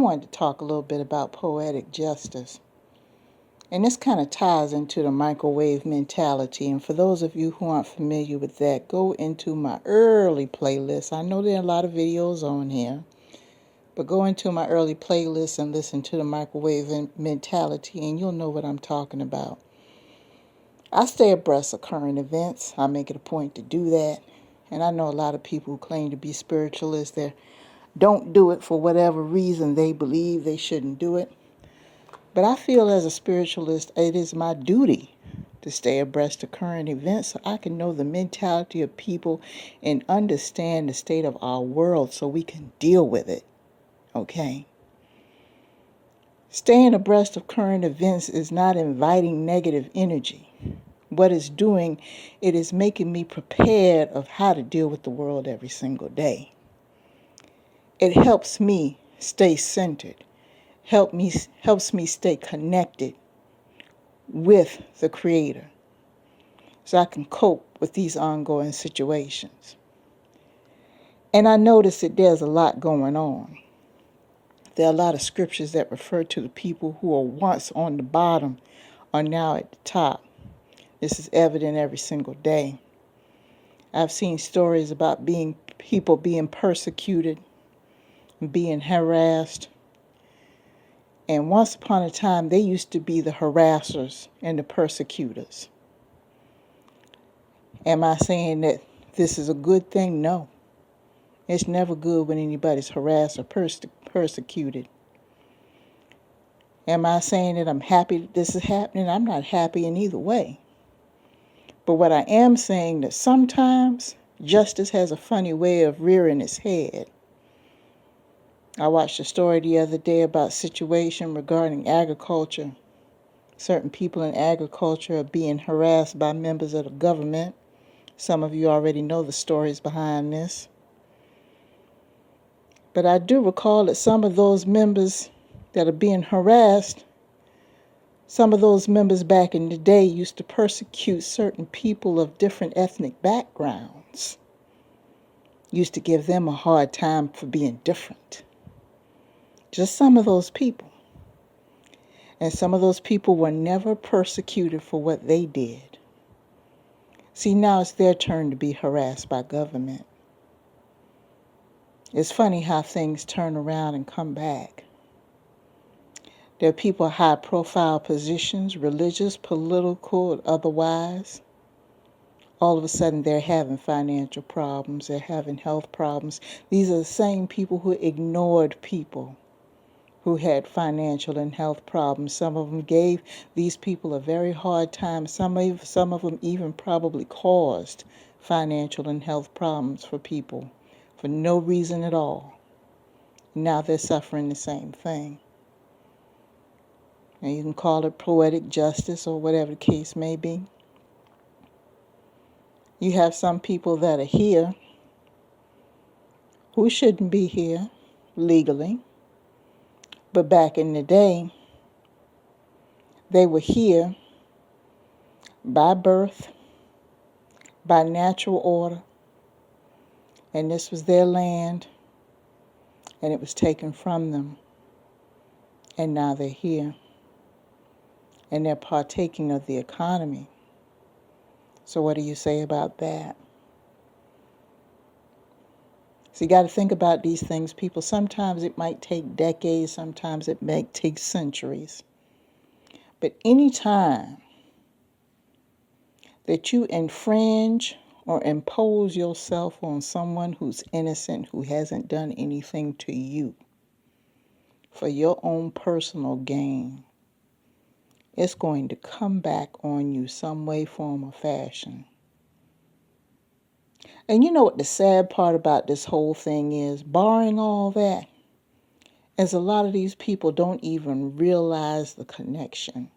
wanted to talk a little bit about poetic justice. And this kind of ties into the microwave mentality. And for those of you who aren't familiar with that, go into my early playlist. I know there are a lot of videos on here, but go into my early playlist and listen to the microwave mentality, and you'll know what I'm talking about. I stay abreast of current events. I make it a point to do that. And I know a lot of people who claim to be spiritualists that don't do it for whatever reason they believe they shouldn't do it. But I feel as a spiritualist, it is my duty to stay abreast of current events so I can know the mentality of people and understand the state of our world so we can deal with it. Okay? Staying abreast of current events is not inviting negative energy. What it's doing, it is making me prepared of how to deal with the world every single day. It helps me stay centered. Helps me stay connected with the Creator so I can cope with these ongoing situations. And I notice that there's a lot going on. There are a lot of scriptures that refer to the people who were once on the bottom are now at the top. This is evident every single day. I've seen stories about people being persecuted and being harassed. And once upon a time, they used to be the harassers and the persecutors. Am I saying that this is a good thing? No. It's never good when anybody's harassed or persecuted. Am I saying that I'm happy that this is happening? I'm not happy in either way. But what I am saying that sometimes justice has a funny way of rearing its head. I watched a story the other day about a situation regarding agriculture. Certain people in agriculture are being harassed by members of the government. Some of you already know the stories behind this. But I do recall that some of those members that are being harassed, some of those members back in the day used to persecute certain people of different ethnic backgrounds. Used to give them a hard time for being different. Just some of those people. And some of those people were never persecuted for what they did. See, now it's their turn to be harassed by government. It's funny how things turn around and come back. There are people in high-profile positions, religious, political, otherwise. All of a sudden, they're having financial problems. They're having health problems. These are the same people who ignored people who had financial and health problems. Some of them gave these people a very hard time. Some of them even probably caused financial and health problems for people for no reason at all. Now they're suffering the same thing. And you can call it poetic justice or whatever the case may be. You have some people that are here who shouldn't be here legally. But back in the day, they were here by birth, by natural order, and this was their land, and it was taken from them. And now they're here, and they're partaking of the economy. So what do you say about that? So you got to think about these things, people. Sometimes it might take decades, sometimes it might take centuries. But any time that you infringe or impose yourself on someone who's innocent, who hasn't done anything to you, for your own personal gain, it's going to come back on you some way, form, or fashion. And you know what the sad part about this whole thing is? Barring all that, is a lot of these people don't even realize the connection.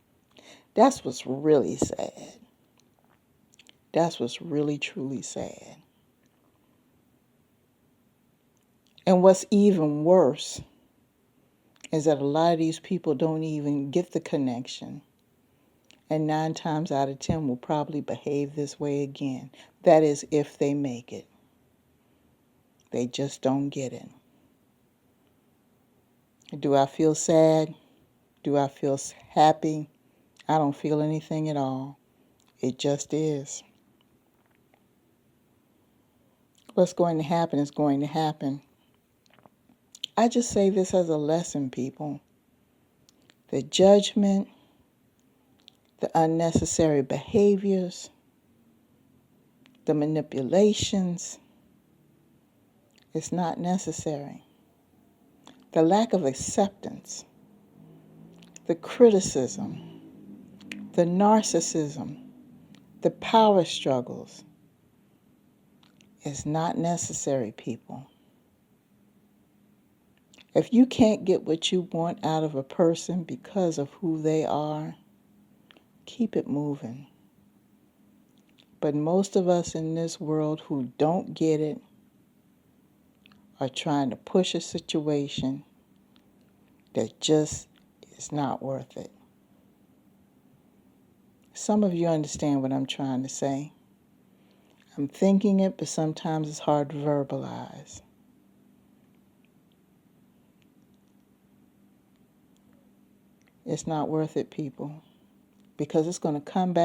That's what's really sad. That's what's really, truly sad. And what's even worse is that a lot of these people don't even get the connection. And 9 times out of 10 will probably behave this way again. That is, if they make it. They just don't get it. Do I feel sad? Do I feel happy? I don't feel anything at all. It just is. What's going to happen is going to happen. I just say this as a lesson, people. The judgment, the unnecessary behaviors, the manipulations, it's not necessary. The lack of acceptance, the criticism, the narcissism, the power struggles is not necessary, people. If you can't get what you want out of a person because of who they are, keep it moving. But most of us in this world who don't get it are trying to push a situation that just is not worth it. Some of you understand what I'm trying to say. I'm thinking it, but sometimes it's hard to verbalize. It's not worth it, people, because it's going to come back